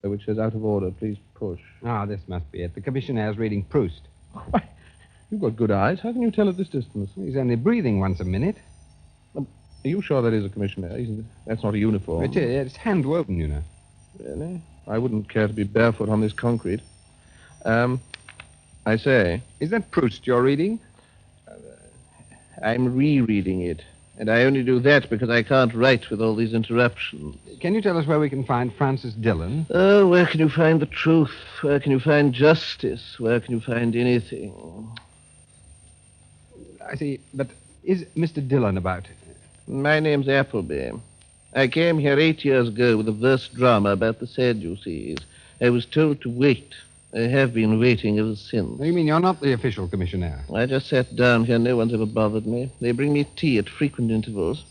which says out of order. Please push. Ah, this must be it. The commissionaire's reading Proust. Why, you've got good eyes. How can you tell at this distance? He's only breathing once a minute. Are you sure that is a commissionaire? That's not a uniform. It's hand-woven, you know. Really? I wouldn't care to be barefoot on this concrete. I say. Is that Proust you're reading? I'm rereading it. And I only do that because I can't write with all these interruptions. Can you tell us where we can find Francis Dillon? Oh, where can you find the truth? Where can you find justice? Where can you find anything? I see, but is Mr. Dillon about? My name's Appleby. I came here 8 years ago with a verse drama about the Sadducees. I was told to wait. I have been waiting ever since. You mean you're not the official commissionaire? I just sat down here. No one's ever bothered me. They bring me tea at frequent intervals.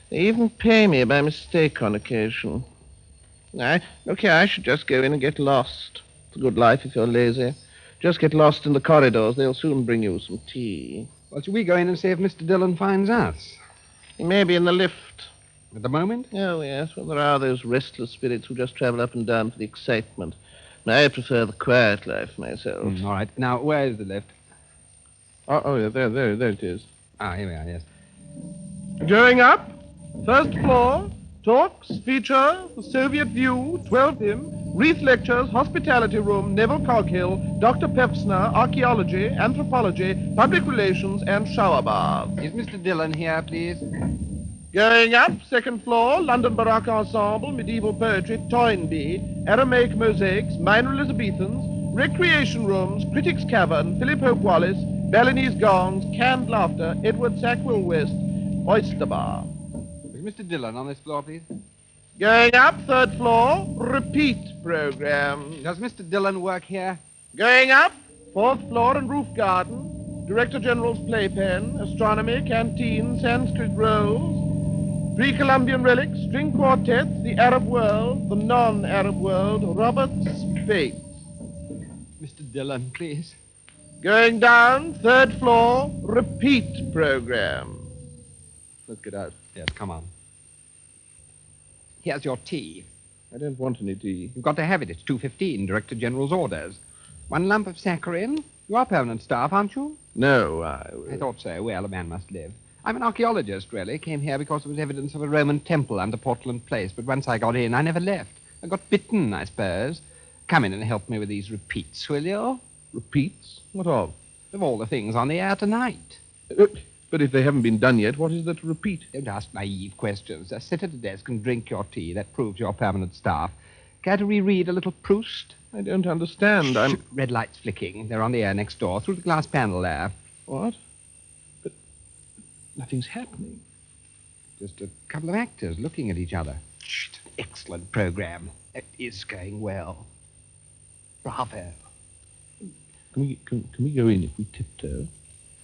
They even pay me by mistake on occasion. Look here, I should just go in and get lost. It's a good life if you're lazy. Just get lost in the corridors. They'll soon bring you some tea. Well, should we go in and see if Mr. Dillon finds us? He may be in the lift. At the moment? Oh, yes. Well, there are those restless spirits who just travel up and down for the excitement. I prefer the quiet life myself. All right. Now, where is the lift? Yeah, there it is. Ah, here we are, yes. Going up, first floor, talks, feature, the Soviet view, 12 dim, wreath lectures, hospitality room, Neville Coghill, Dr. Pevsner, archaeology, anthropology, public relations, and shower bath. Is Mr. Dillon here, please? Going up, second floor, London Baroque Ensemble, medieval poetry, Toynbee, Aramaic mosaics, minor Elizabethans, recreation rooms, critics' cavern, Philip Hope Wallace, Balinese gongs, canned laughter, Edward Sackville West, oyster bar. Is Mr. Dillon on this floor, please? Going up, third floor, repeat program. Does Mr. Dillon work here? Going up, fourth floor and roof garden, Director General's playpen, astronomy, canteen, Sanskrit rolls, pre-Columbian relics, string quartets, the Arab world, the non-Arab world, Robert Speight. Mr. Dillon, please. Going down, third floor, repeat program. Let's get out. Yes, come on. Here's your tea. I don't want any tea. You've got to have it. It's 2:15, Director General's orders. 1 lump of saccharin. You are permanent staff, aren't you? No, I thought so. Well, a man must live. I'm an archaeologist, really. Came here because there was evidence of a Roman temple under Portland Place, but once I got in, I never left. I got bitten, I suppose. Come in and help me with these repeats, will you? Repeats? What of? Of all the things on the air tonight. But if they haven't been done yet, what is there to repeat? Don't ask naive questions. Just sit at a desk and drink your tea. That proves you're permanent staff. Care to reread a little Proust? I don't understand. Shh, red lights flicking. They're on the air next door, through the glass panel there. What? But nothing's happening. Just a couple of actors looking at each other. Shh, it's an excellent program. It is going well. Bravo. Can we go in if we tiptoe?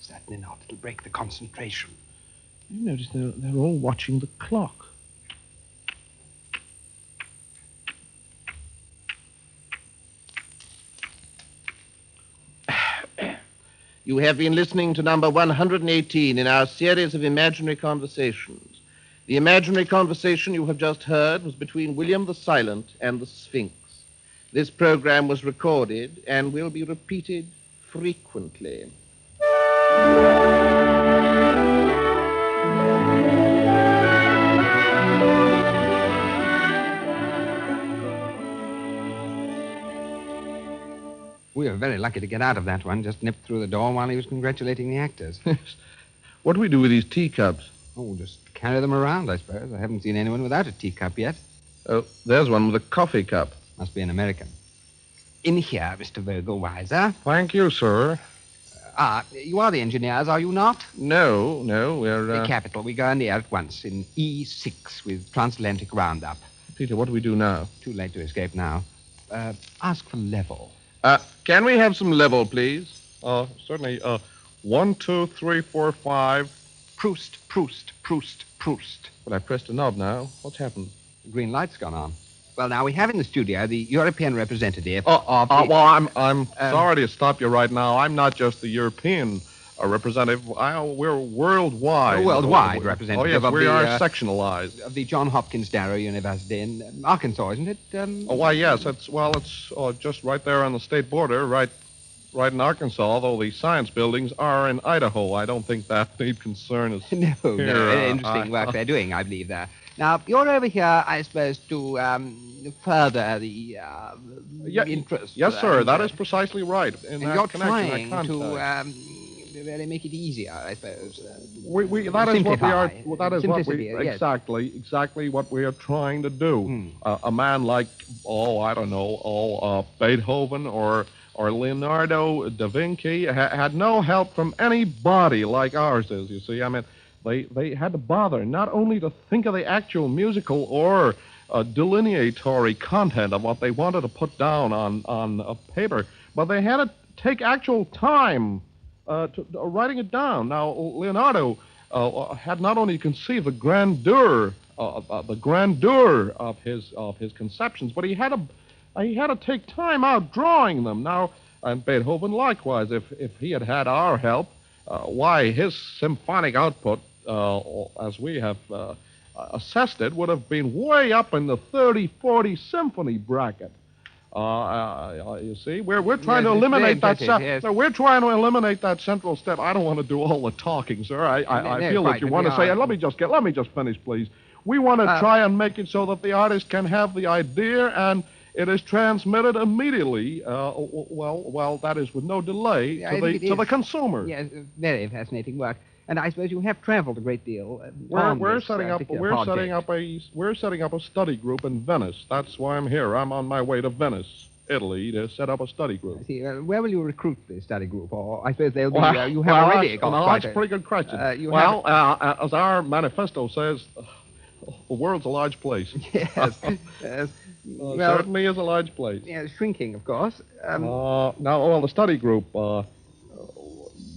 Certainly not. It'll break the concentration. You notice they're all watching the clock. You have been listening to number 118 in our series of imaginary conversations. The imaginary conversation you have just heard was between William the Silent and the Sphinx. This program was recorded and will be repeated frequently. We were very lucky to get out of that one. Just nipped through the door while he was congratulating the actors. What do we do with these teacups? Oh, just carry them around, I suppose. I haven't seen anyone without a teacup yet. Oh, there's one with a coffee cup. Must be an American. In here, Mr. Vogelweiser. Thank you, sir. You are the engineers, are you not? No, we're... Capital. We go on the air at once in E6 with Transatlantic roundup. Peter, what do we do now? Too late to escape now. Ask for level. Can we have some level, please? Certainly. 1, 2, 3, 4, 5. Proust. Well, I pressed a knob now. What's happened? The green light's gone on. Well, now, we have in the studio the European representative Well, I'm sorry to stop you right now. I'm not just the European representative. We're worldwide. Worldwide representative Oh, yes, of we the, are sectionalized. of the John Hopkins Darrow University in Arkansas, isn't it? Oh, why, yes. It's just right there on the state border, right in Arkansas, although the science buildings are in Idaho. I don't think that need concern us. No, here. interesting work they're doing, I believe, there. Now, you're over here, I suppose, to further the interest. Yes, sir, that is precisely right. And you're trying to really make it easier, I suppose. That is what we are. That is what Simplicity, we yes. exactly what we are trying to do. A man like Beethoven or Leonardo da Vinci had no help from anybody like ours is. You see, I mean, they had to bother not only to think of the actual musical or delineatory content of what they wanted to put down on a paper, but they had to take actual time to writing it down. Now, Leonardo had not only conceived the grandeur of his conceptions, but he had to take time out drawing them. Now, and Beethoven likewise. If he had our help, why his symphonic output, as we have assessed it, would have been way up in the 30, 40 symphony bracket. You see, we're trying to eliminate that. We're trying to eliminate that central step. I don't want to do all the talking, sir. I feel that you want to say, and let me just finish, please. We want to try and make it so that the artist can have the idea and it is transmitted immediately. That is with no delay to the consumer. Yes, very fascinating work. And I suppose you have traveled a great deal. We're setting up a study group in Venice. That's why I'm here. I'm on my way to Venice, Italy, to set up a study group. I see. Where will you recruit the study group? Or I suppose they'll be. You have already got that's a pretty good question. As our manifesto says, the world's a large place. Yes. Certainly is a large place. Yeah, shrinking, of course. The study group.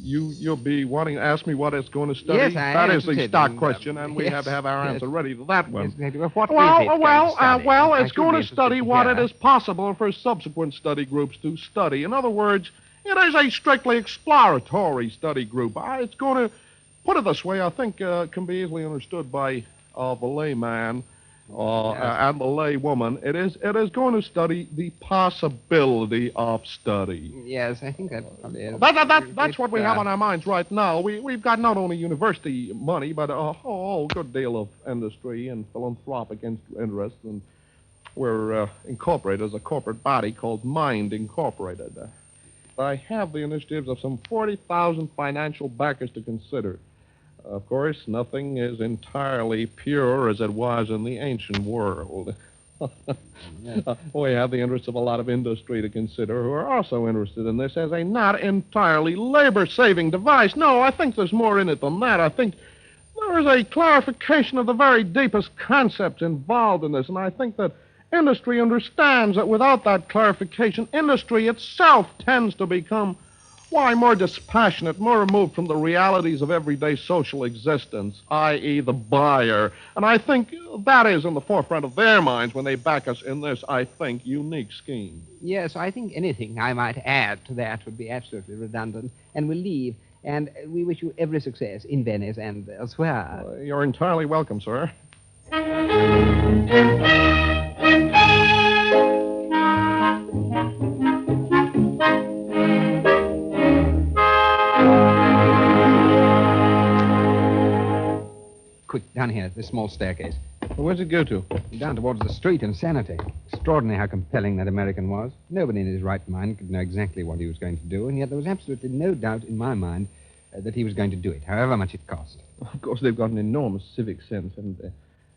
You'll be wanting to ask me what it's going to study? Yes, that is the stock question, and we have to have our answer ready to that one. Yes, what it's going to study what it is possible for subsequent study groups to study. In other words, it is a strictly exploratory study group. It's going to, put it this way, I think can be easily understood by the layman and the laywoman. It is going to study the possibility of study. Yes, I think that probably is. That's what we have on our minds right now. We've got not only university money, but a whole good deal of industry and philanthropic interest, and we're incorporated as a corporate body called Mind Incorporated. I have the initiatives of some 40,000 financial backers to consider. Of course, nothing is entirely pure as it was in the ancient world. We have the interests of a lot of industry to consider who are also interested in this as a not entirely labor-saving device. No, I think there's more in it than that. I think there is a clarification of the very deepest concepts involved in this, and I think that industry understands that without that clarification, industry itself tends to become more dispassionate, more removed from the realities of everyday social existence, i.e. the buyer. And I think that is in the forefront of their minds when they back us in this, I think, unique scheme. Yes, I think anything I might add to that would be absolutely redundant. And we'll leave. And we wish you every success in Venice and elsewhere. You're entirely welcome, sir. Quick, down here, this small staircase. Well, where's it go to? Down towards the street in Sanity. Extraordinary how compelling that American was. Nobody in his right mind could know exactly what he was going to do, and yet there was absolutely no doubt in my mind that he was going to do it, however much it cost. Of course, they've got an enormous civic sense, and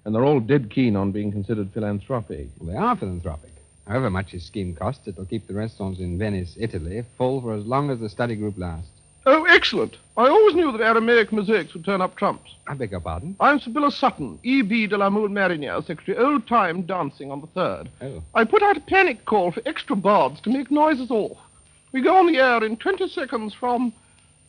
they're all dead keen on being considered philanthropic. Well, they are philanthropic. However much his scheme costs, it'll keep the restaurants in Venice, Italy, full for as long as the study group lasts. Oh, excellent. I always knew that Aramaic mosaics would turn up trumps. I beg your pardon? I'm Sibylla Sutton, E.B. de la Moule Marinière, Secretary, old-time dancing on the 3rd. Oh. I put out a panic call for extra bards to make noises off. We go on the air in 20 seconds from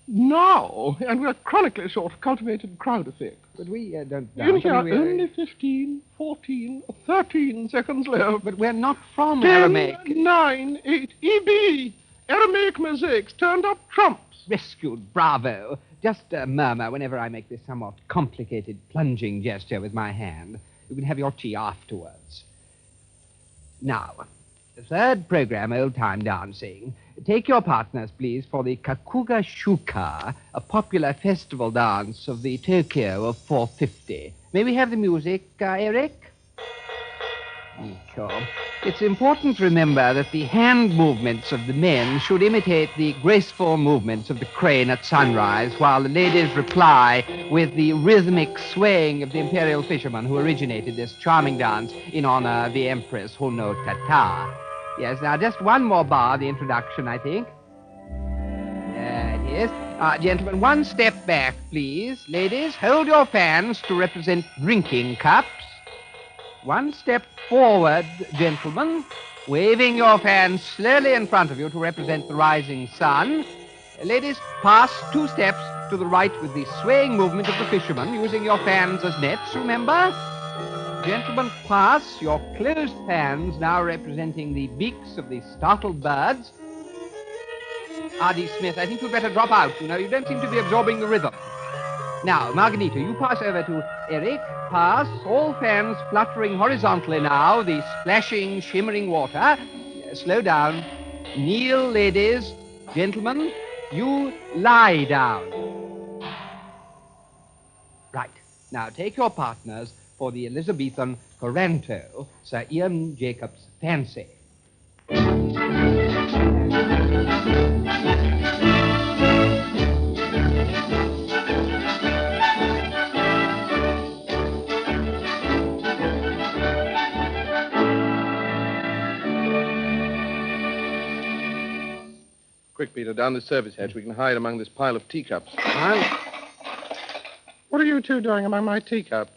now, and we're chronically short of cultivated crowd effect. But we don't dance. In here, only 15, 14, 13 seconds left. But we're not from 10, Aramaic. 9, 8, E.B. Aramaic mosaics turned up trumps. rescued, bravo. Just murmur whenever I make this somewhat complicated plunging gesture with my hand. You can have your tea afterwards. Now, the third program, old-time dancing. Take your partners, please, for the Kakuga Shuka, a popular festival dance of the Tokyo of 450. May we have the music, Eric? Sure. It's important to remember that the hand movements of the men should imitate the graceful movements of the crane at sunrise, while the ladies reply with the rhythmic swaying of the imperial fishermen who originated this charming dance in honor of the Empress Hono Tata. Yes, now just one more bar of the introduction, I think. There it is. Gentlemen, one step back, please. Ladies, hold your fans to represent drinking cups. One step forward, gentlemen, waving your fans slowly in front of you to represent the rising sun. Ladies, pass 2 steps to the right with the swaying movement of the fishermen, using your fans as nets, remember? Gentlemen, pass your closed fans, now representing the beaks of the startled birds. R.D. Smith, I think you'd better drop out. You know, you don't seem to be absorbing the rhythm. Now, Margarita, you pass over to Eric. Pass. All fans fluttering horizontally now. The splashing, shimmering water. Slow down. Kneel, ladies. Gentlemen, you lie down. Right. Now, take your partners for the Elizabethan Coranto, Sir Ian Jacobs' Fancy. Quick, Peter, down this service hatch. We can hide among this pile of teacups. What are you two doing among my teacups?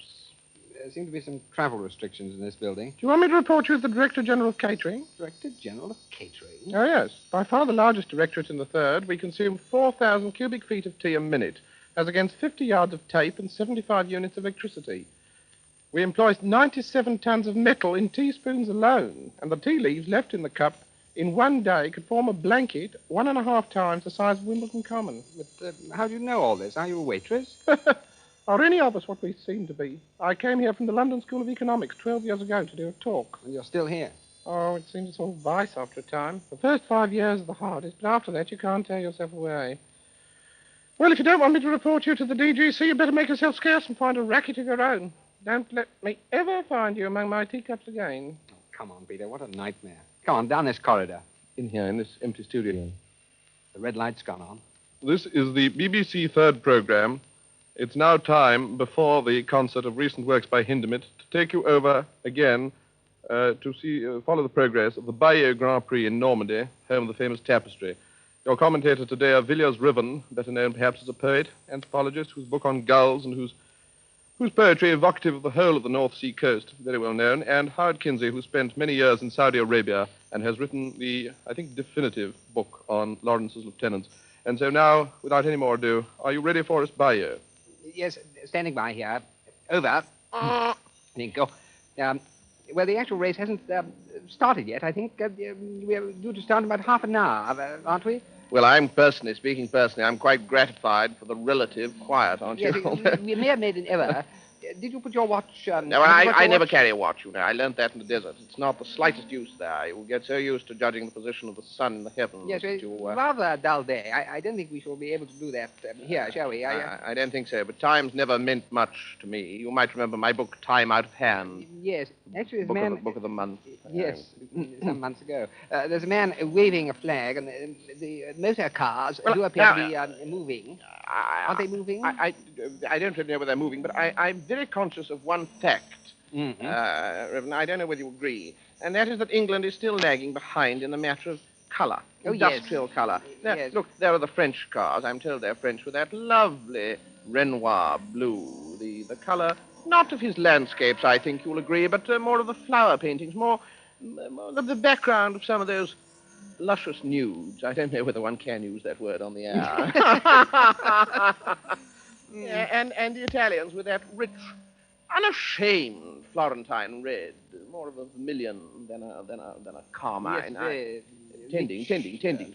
There seem to be some travel restrictions in this building. Do you want me to report you as the Director General of Catering? Director General of Catering? Oh, yes. By far the largest directorate in the third. We consume 4,000 cubic feet of tea a minute, as against 50 yards of tape and 75 units of electricity. We employ 97 tons of metal in teaspoons alone, and the tea leaves left in the cup in one day could form a blanket 1.5 times the size of Wimbledon Common. But how do you know all this? Are you a waitress? Are any of us what we seem to be? I came here from the London School of Economics 12 years ago to do a talk. And you're still here. Oh, it seems a sort of vice after a time. The first 5 years are the hardest, but after that you can't tear yourself away. Well, if you don't want me to report you to the DGC, you better make yourself scarce and find a racket of your own. Don't let me ever find you among my teacups again. Oh, come on, Peter. What a nightmare. Come on, down this corridor. In here, in this empty studio. The red light's gone on. This is the BBC third program. It's now time, before the concert of recent works by Hindemith, to take you over again to follow the progress of the Bayeux Grand Prix in Normandy, home of the famous tapestry. Your commentator today are Villiers Riven, better known perhaps as a poet, anthropologist, whose book on gulls and whose poetry evocative of the whole of the North Sea coast, very well known, and Howard Kinsey, who spent many years in Saudi Arabia and has written the, I think, definitive book on Lawrence's lieutenants. And so now, without any more ado, are you ready for us, Bayeux? Yes, standing by here. Over. Think. Well, the actual race hasn't started yet. I think we're due to start in about half an hour, aren't we? Well, speaking personally, I'm quite gratified for the relative quiet, aren't you? Yes, we may have made an error. Did you put your watch... No, I never carry a watch, you know. I learned that in the desert. It's not the slightest use there. You will get so used to judging the position of the sun in the heavens. Yes, that you, rather a dull day. I don't think we shall be able to do that here, shall we? I don't think so, but time's never meant much to me. You might remember my book, Time Out of Hand. Yes, actually, there's a man... Book of the month. Yes, some months ago. There's a man waving a flag, and the motor cars do appear to be moving. Aren't they moving? I don't really know whether they're moving, but I'm very conscious of one fact, Reverend. I don't know whether you agree, and that is that England is still lagging behind in the matter of colour, industrial colour. Now, look, there are the French cars. I'm told they're French with that lovely Renoir blue, the colour, not of his landscapes, I think you'll agree, but more of the flower paintings, more of the background of some of those luscious nudes. I don't know whether one can use that word on the air. And the Italians with that rich, unashamed Florentine red, more of a vermilion than a carmine. Yes, tending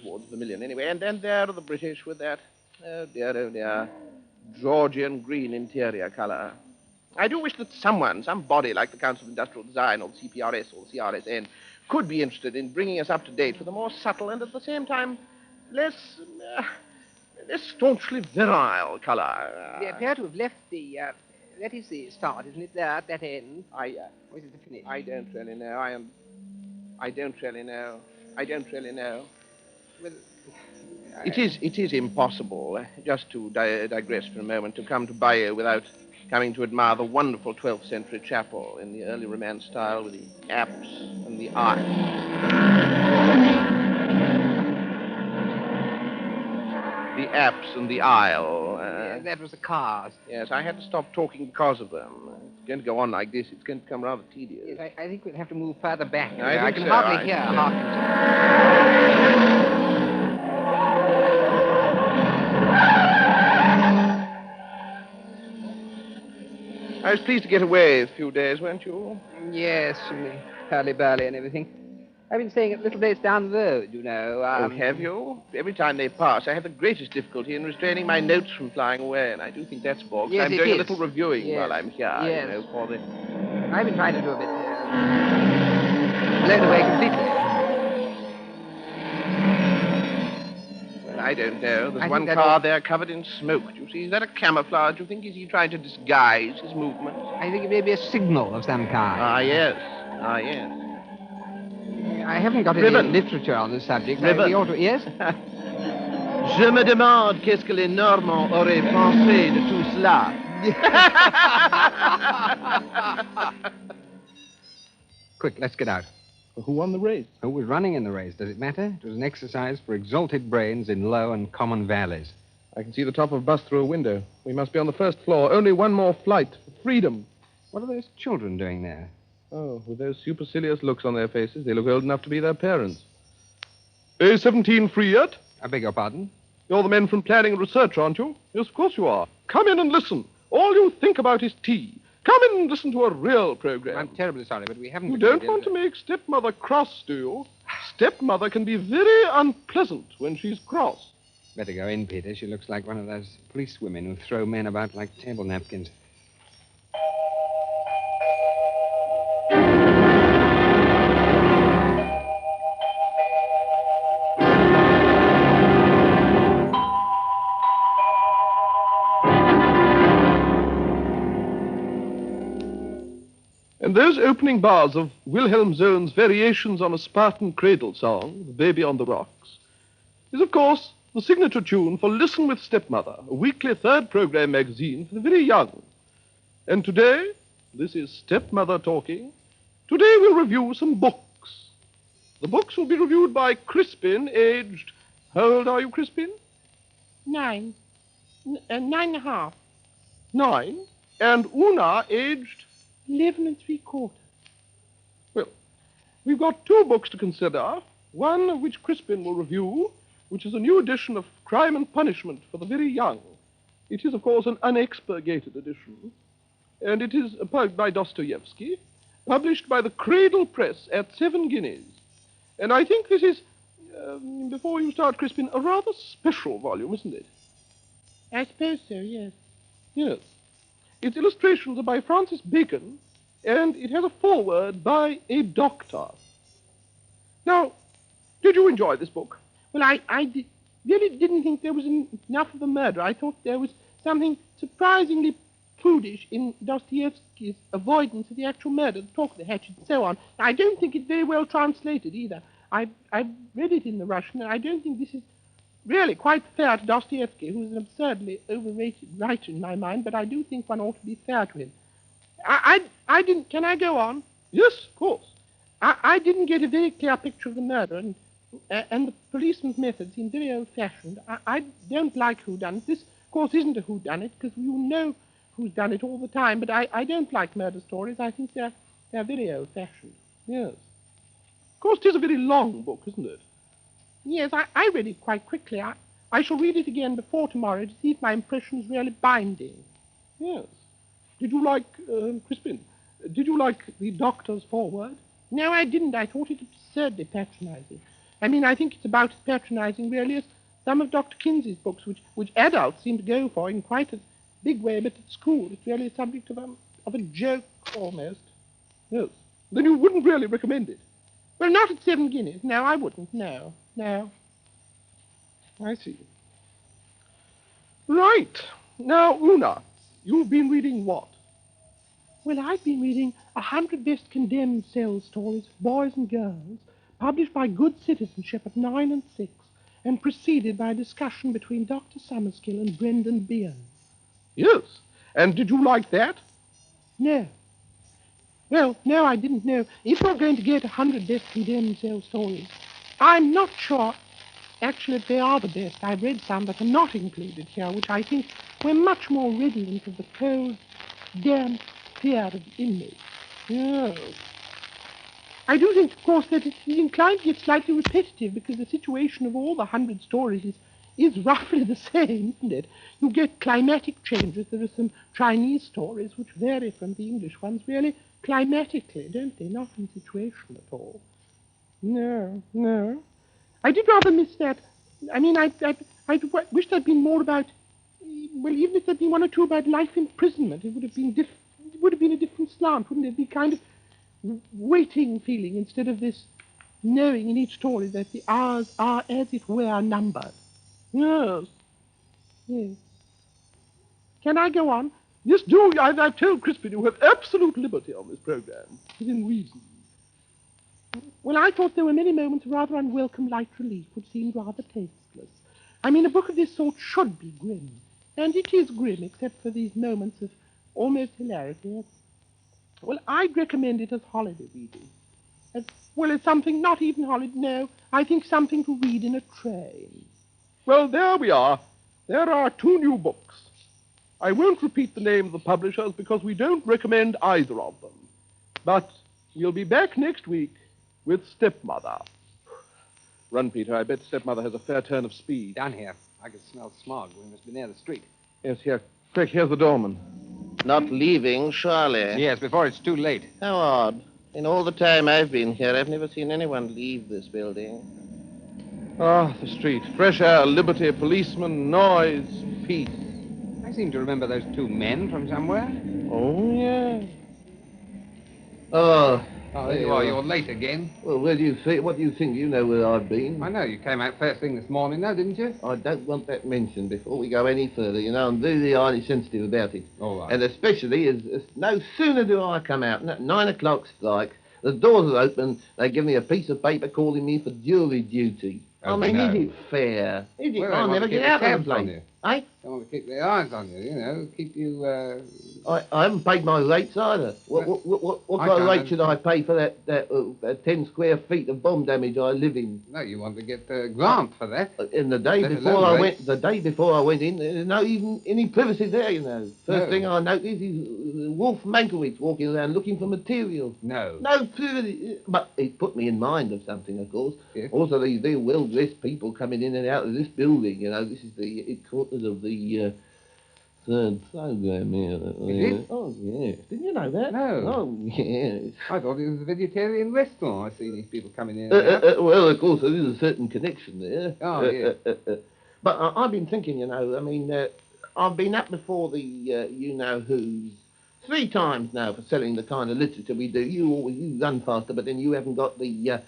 towards the million anyway. And then there are the British with that, oh dear, Georgian green interior colour. I do wish that somebody like the Council of Industrial Design or the CPRS or the CRSN could be interested in bringing us up to date with a more subtle and at the same time less staunchly virile colour. They appear to have left the, that is the start, isn't it, there at that end? Or is it the finish? I don't really know. I don't really know. Well, It is impossible, just to digress for a moment, to come to Bayeux without coming to admire the wonderful 12th century chapel in the early Romance style with the apse and the arch. The apse and the aisle. that was the cars. Yes, I had to stop talking because of them. It's going to go on like this. It's going to become rather tedious. Yes, I think we'll have to move further back. I can think so. hardly hear half I was pleased to get away a few days, weren't you? Yes, and the hurly-burly and everything. I've been staying at a little place down the road, you know. Oh, have you? Every time they pass, I have the greatest difficulty in restraining my notes from flying away, and I do think that's bogs. Yes, I'm it doing is. a little reviewing while I'm here, Yes. you know, for the... I've been trying to do a bit. Blown away completely. Well, I don't know. I There's think one that car all- there covered in smoke. Do you see? Is that a camouflage? Do you think is he trying to disguise his movements? I think it may be a signal of some kind. Ah, yes. I haven't got any Ribbon. literature on the subject. Ribbon. We ought to, yes? Je me demande qu'est-ce que les Normands auraient pensé de tout cela. Quick, let's get out. Who won the race? Who was running in the race? Does it matter? It was an exercise for exalted brains in low and common valleys. I can see the top of a bus through a window. We must be on the first floor. Only one more flight. Freedom. What are those children doing there? Oh, with those supercilious looks on their faces, they look old enough to be their parents. A17 free yet? I beg your pardon? You're the men from planning and research, aren't you? Yes, of course you are. Come in and listen. All you think about is tea. Come in and listen to a real program. I'm terribly sorry, but we haven't... You don't want to make stepmother cross, do you? Stepmother can be very unpleasant when she's cross. Better go in, Peter. She looks like one of those police women who throw men about like table napkins. And those opening bars of Wilhelm Zohn's Variations on a Spartan Cradle Song, The Baby on the Rocks, is, of course, the signature tune for Listen with Stepmother, a weekly third program magazine for the very young. And today, this is Stepmother talking. Today we'll review some books. The books will be reviewed by Crispin, aged... How old are you, Crispin? 9. 9.5. 9. And Una, aged... 11 3/4. Well, we've got two books to consider. One of which Crispin will review, which is a new edition of Crime and Punishment for the very young. It is, of course, an unexpurgated edition. And it is by Dostoevsky, published by the Cradle Press at 7 guineas. And I think this is, before you start, Crispin, a rather special volume, isn't it? I suppose so, yes. Yes. Its illustrations are by Francis Bacon, and it has a foreword by a doctor. Now, did you enjoy this book? Well, I really didn't think there was enough of a murder. I thought there was something surprisingly prudish in Dostoevsky's avoidance of the actual murder, the talk of the hatchet, and so on. I don't think it's very well translated either. I read it in the Russian, and I don't think this is really quite fair to Dostoevsky, who's an absurdly overrated writer in my mind, but I do think one ought to be fair to him. I didn't... Can I go on? Yes, of course. I didn't get a very clear picture of the murder, and the policeman's methods seem very old-fashioned. I don't like whodunit. This, of course, isn't a whodunit, because you know who's done it all the time, but I don't like murder stories. I think they're very old-fashioned. Yes. Of course, it is a very long book, isn't it? Yes, I read it quite quickly. I shall read it again before tomorrow to see if my impression is really binding. Yes. Did you like, Crispin, did you like the doctor's foreword? No, I didn't. I thought it absurdly patronizing. I mean, I think it's about as patronizing, really, as some of Dr. Kinsey's books, which adults seem to go for in quite a big way, but at school it's really a subject of a joke, almost. Yes. Then you wouldn't really recommend it? Well, not at 7 guineas. No, I wouldn't. No. I see. Right. Now, Una, you've been reading what? Well, I've been reading 100 Best Condemned Cell Stories for Boys and Girls, published by Good Citizenship at 9 and 6, and preceded by a discussion between Dr. Summerskill and Brendan Beard. Yes. And did you like that? No. Well, no, I didn't know. If you're going to get 100 Best Condemned Cell Stories, I'm not sure. Actually, they are the best. I've read some that are not included here, which I think were much more redolent of the cold, damp fear of the inmates. Yes. I do think, of course, that it's inclined to get slightly repetitive because the situation of all the 100 stories is roughly the same, isn't it? You get climatic changes. There are some Chinese stories which vary from the English ones really climatically, don't they? Not in situation at all. No. I did rather miss that. I mean, I wish there'd been more about, well, even if there'd been one or two about life imprisonment, it would have been a different slant, wouldn't it? Be kind of waiting feeling instead of this knowing in each story that the hours are, as it were, numbered. Yes. Can I go on? Yes, do. I've told Crispin you have absolute liberty on this program, within reason. Well, I thought there were many moments of rather unwelcome light relief, which seemed rather tasteless. I mean, a book of this sort should be grim, and it is grim, except for these moments of almost hilarity. Well, I'd recommend it as holiday reading. As well as something not even holiday, no, I think something to read in a train. Well, there we are. There are 2 new books. I won't repeat the name of the publishers because we don't recommend either of them. But we'll be back next week with Stepmother. Run, Peter. I bet Stepmother has a fair turn of speed. Down here. I can smell smog. We must be near the street. Yes, here. Quick, here's the doorman. Not leaving, surely. Yes, before it's too late. How odd. In all the time I've been here, I've never seen anyone leave this building. Ah, the street. Fresh air, liberty, policemen, noise, peace. I seem to remember those 2 men from somewhere. Oh, yeah. Oh, There you are. You're late again. well, where do you think? What do you think? You know where I've been. I know. You came out first thing this morning, though, didn't you? I don't want that mentioned before we go any further. You know, I'm really highly sensitive about it. All right. And especially as no sooner do I come out, 9 o'clock strikes, the doors are open, they give me a piece of paper calling me for jury duty. Oh, I mean, no. is it fair? Is it? Well, they I'll want never to keep get out their of the tabs on place. you. Eh? They want to keep their eyes on you, you know, keep you, I haven't paid my rates either. What I kind of can't rate should I pay for that 10 square feet of bomb damage I live in? No, you want to get a grant for that. And the day Let before alone I rates. went in, there's no even any privacy there, you know. First No. thing I noticed is Wolf Mankiewicz walking around looking for material. No. No privacy. But it put me in mind of something, of course. Yes. Also, these very well-dressed people coming in and out of this building, you know. This is the headquarters of the third program here. Is it? Oh, yes. Didn't you know that? No. Oh, yes. I thought it was a vegetarian restaurant. I see these people coming in and out. Well, of course, there is a certain connection there. Oh, yeah. But I've been thinking, you know, I mean, I've been up before the you-know-who's 3 times now for selling the kind of literature we do. You run faster, but then you haven't got the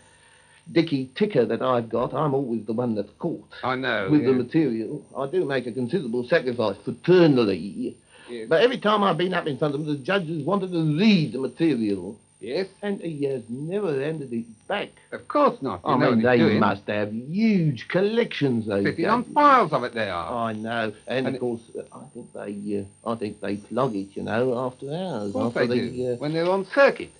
dicky ticker that I've got. I'm always the one that's caught I know. with the yeah. material. I do make a considerable sacrifice fraternally. Yes. But every time I've been up in front of them, the judges wanted to read the material. Yes. And he has never handed it back. Of course not. You I know mean, what he's they doing. must have huge collections, those Sitting on judges. files of it they are. I know, and And of course, I think they flog it, you know, after hours. Of course after they do. When they're on circuit.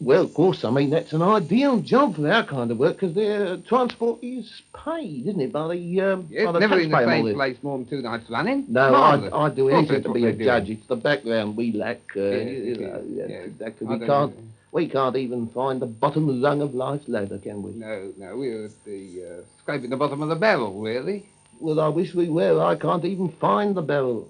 Well, of course, I mean, that's an ideal job for our kind of work, because their transport is paid, isn't it, by the Yes, by the never in the taxpayer and all same this. place more than 2 nights running. No, Marvellous. I'd do Of course anything that's to what be a they do. judge. It's the background we lack. Yes, Yes, exactly. I don't- We can't even find the bottom rung of life's ladder, can we? No, we're at the scraping the bottom of the barrel, really. Well, I wish we were. I can't even find the barrel.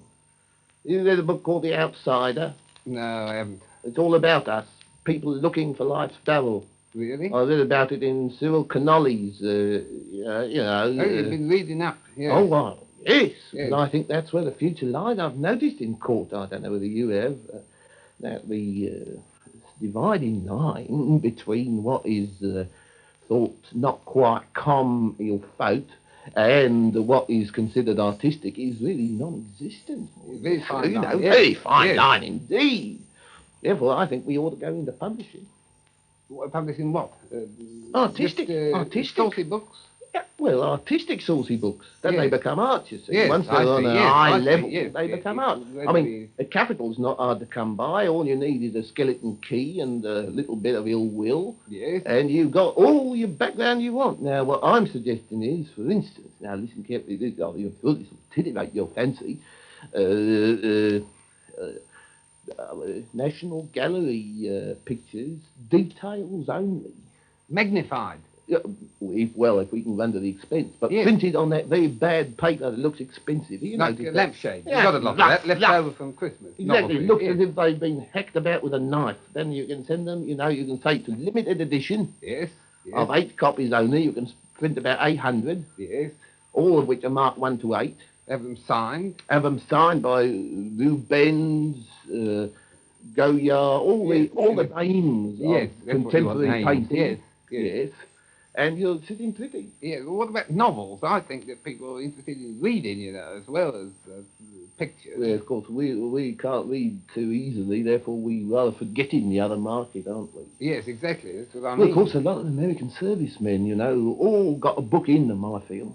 You read a book called The Outsider? No, I haven't. It's all about us, people looking for life's barrel. Really? I read about it in Cyril Connolly's, Oh, you've been reading up. Yes. Oh, well, yes. Yes. But I think that's where the future lies. I've noticed in court, I don't know whether you have, that the dividing line between what is thought not quite com or faute and what is considered artistic is really non-existent. Very fine You know, line, yes. very fine Yes. line indeed. Therefore, I think we ought to go into publishing. Publishing what? Artistic. Just, Artistic. Saucy books? Yeah, well, artistic saucy books. Then they Yes. become art, you see. Yes, Once they're I on see, a yes, high I see, level, yes, they yes, become yes. art. Well, I mean, a capital's not hard to come by. All you need is a skeleton key and a little bit of ill will, Yes. and you've got all your background you want. Now, what I'm suggesting is, for instance, now listen carefully, this will titillate your fancy. National Gallery pictures, details only. Magnified. Yeah, if we can run to the expense, but Yes. printed on that very bad paper that looks expensive. You know, Like a lampshade. Yeah, You got a lot of rough, that left rough. over from Christmas. Exactly. Novelty, It looks yes. as if they've been hacked about with a knife. Then you can send them, you can say to limited edition Yes. Yes. of 8 copies only. You can print about 800, Yes. all of which are marked 1 to 8. Have them signed. Have them signed by Rubens, Goya, all the names Yes. of That's what you want, contemporary names. painting. Yes. Yes. Yes. And you're sitting pretty. Yeah, well, what about novels? I think that people are interested in reading, as well as pictures. Well, of course, we can't read too easily, therefore we rather forgetting the other market, aren't we? Yes, exactly. That's what I Well, mean. of course, a lot of American servicemen, all got a book in them, I feel.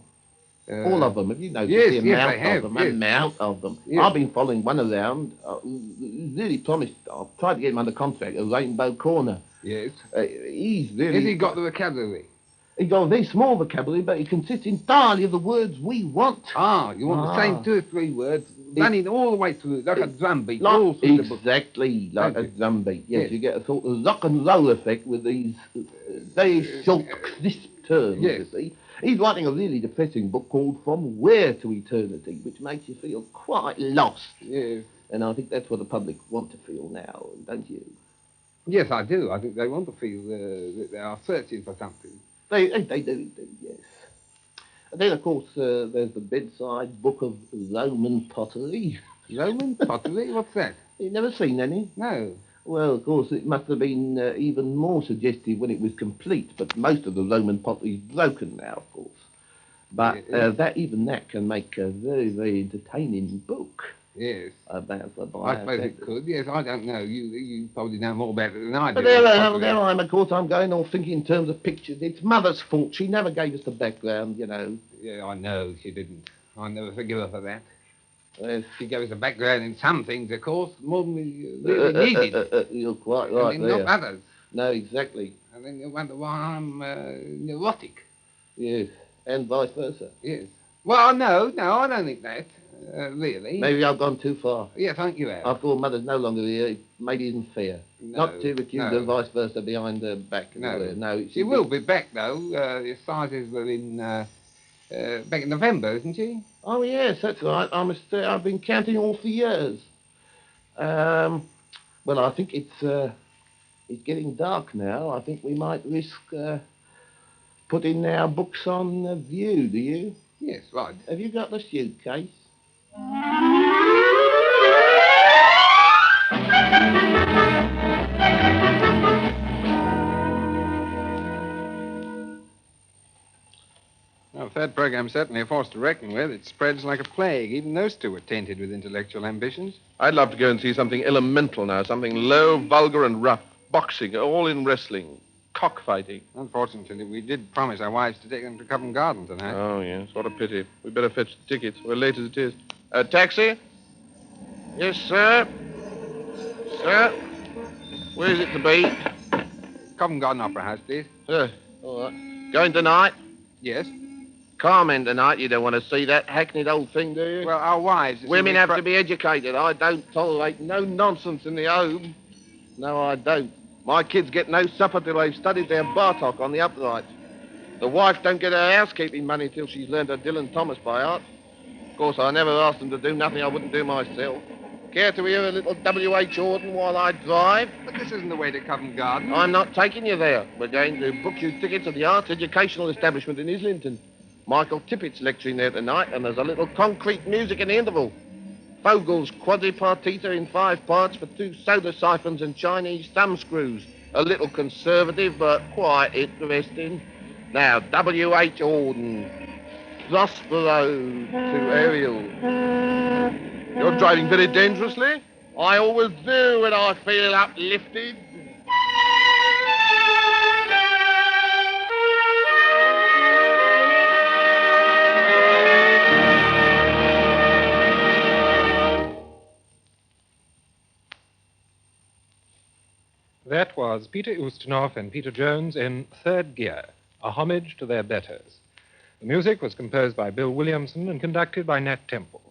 All of them. Have you noticed yes, the yes, amount they have, of them? yes. Amount of them. Yes. I've been following one around. Really promised. I'll try to get him under contract at Rainbow Corner. Yes. He's really. Has he got the vocabulary? He's got a very small vocabulary, but it consists entirely of the words we want. Ah, you want the same 2 or 3 words running all the way through, like a drum beat, all through the book. Exactly, like a Thank you. drum beat. Yes, Yes. you get a sort of rock and roll effect with these very short, crisp terms, Yes. you see. He's writing a really depressing book called From Where to Eternity, which makes you feel quite lost. Yes. And I think that's what the public want to feel now, don't you? Yes, I do. I think they want to feel that they are searching for something. They do indeed, yes. And then, of course, there's the bedside book of Roman pottery. Roman pottery? What's that? You've never seen any? No. Well, of course, it must have been even more suggestive when it was complete, but most of the Roman pottery is broken now, of course. But that can make a very, very entertaining book Yes. about the I suppose it could. Yes, I don't know. You probably know more about it than I do. But there I am, of course, I'm going all thinking in terms of pictures. It's Mother's fault. She never gave us the background, Yeah, I know she didn't. I never forgive her for that. Yes. She gave us a background in some things, of course, more than we really needed. You're quite right and in there. not others. No, exactly. And then you wonder why I'm neurotic. Yes, and vice versa. Yes. Well, no, I don't think that, really. Maybe I've gone too far. Yes, I think you have. After all, Mother's no longer here. It maybe isn't fair. No, Not to accuse no. her vice versa behind her back. No. She will be back, though. The assizes were in back in November, isn't she? Oh, yes, that's right. I must say I've been counting all for years. Well, I think it's getting dark now. I think we might risk putting our books on view, do you? Yes, right. Have you got the suitcase? Well, the third program's certainly a force to reckon with. It spreads like a plague. Even those two were tainted with intellectual ambitions. I'd love to go and see something elemental now, something low, vulgar, and rough. Boxing, all in wrestling, cockfighting. Unfortunately, we did promise our wives to take them to Covent Garden tonight. Oh, yes, what a pity. We'd better fetch the tickets. We're late as it is. Taxi? Yes, sir. Sir? Where is it to be? Covent Garden Opera House, please. All right. Going tonight? Yes. Carmen tonight. You don't want to see that hackneyed old thing, do you? Well, our wives... Women have to be educated. I don't tolerate no nonsense in the home. No, I don't. My kids get no supper till they've studied their Bartok on the upright. The wife don't get her housekeeping money till she's learned her Dylan Thomas by heart. Of course, I never asked them to do nothing I wouldn't do myself. Care to hear a little W.H. Auden while I drive? But this isn't the way to Covent Garden. I'm not taking you there. We're going to book you tickets at the Arts Educational Establishment in Islington. Michael Tippett's lecturing there tonight, and there's a little concrete music in the interval. Vogel's quadripartita in 5 parts for 2 soda siphons and Chinese thumb screws. A little conservative, but quite interesting. Now, W.H. Auden, Prospero to Ariel. You're driving very dangerously. I always do when I feel uplifted. That was Peter Ustinov and Peter Jones in Third Gear, a homage to their betters. The music was composed by Bill Williamson and conducted by Nat Temple,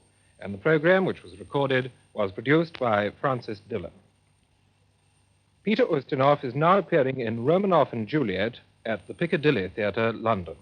and the program, which was recorded, was produced by Francis Dillon. Peter Ustinov is now appearing in Romanoff and Juliet at the Piccadilly Theatre, London.